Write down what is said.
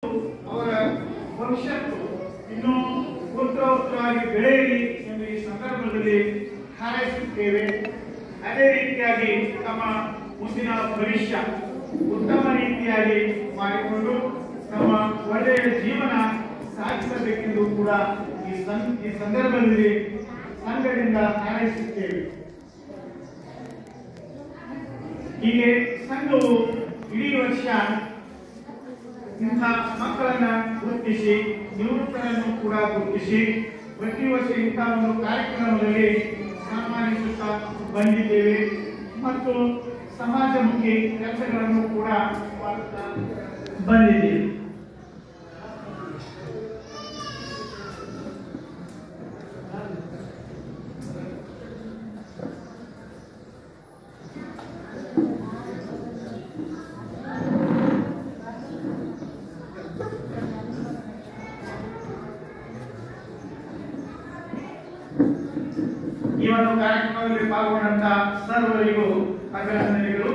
ಅವರ ಭವಿಷ್ಯತ್ತು ಇನ್ನೂ ಉತ್ತರೋತ್ತರವಾಗಿ ಬೆಳೆಯಲಿ ಎಂದು ಈ ಸಂದರ್ಭದಲ್ಲಿ ಹಾರೈಸುತ್ತೇವೆ. ಅದೇ ರೀತಿಯಾಗಿ ತಮ್ಮ ಮುಂದಿನ ಭವಿಷ್ಯ ಉತ್ತಮ ರೀತಿಯಾಗಿ ಮಾಡಿಕೊಂಡು ತಮ್ಮ ಒಳ್ಳೆಯ ಜೀವನ ಸಾಗಿಸಬೇಕೆಂದು ಕೂಡ ಈ ಸಂದರ್ಭದಲ್ಲಿ ಸಂಘದಿಂದ ಹಾರೈಸುತ್ತೇವೆ. ಹೀಗೆ ಸಂಘವು ಇಡೀ ವರ್ಷ ಇಂಥ ಮಕ್ಕಳನ್ನ ಗುರುತಿಸಿ ನಿವೃತ್ತರನ್ನು ಕೂಡ ಗುರುತಿಸಿ ಪ್ರತಿ ವರ್ಷ ಇಂಥ ಒಂದು ಕಾರ್ಯಕ್ರಮದಲ್ಲಿ ಸನ್ಮಾನಿಸುತ್ತಾ ಬಂದಿದ್ದೇವೆ ಮತ್ತು ಸಮಾಜಮುಖಿ ಕೆಲಸಗಳನ್ನು ಕೂಡ ಮಾಡುತ್ತಾ ಬಂದಿದ್ದೇವೆ. ಈ ಒಂದು ಕಾರ್ಯಕ್ರಮದಲ್ಲಿ ಪಾಲ್ಗೊಂಡಂತ ಸರ್ವರಿಗೂ ಅಭಿನಂದನೆಗಳು.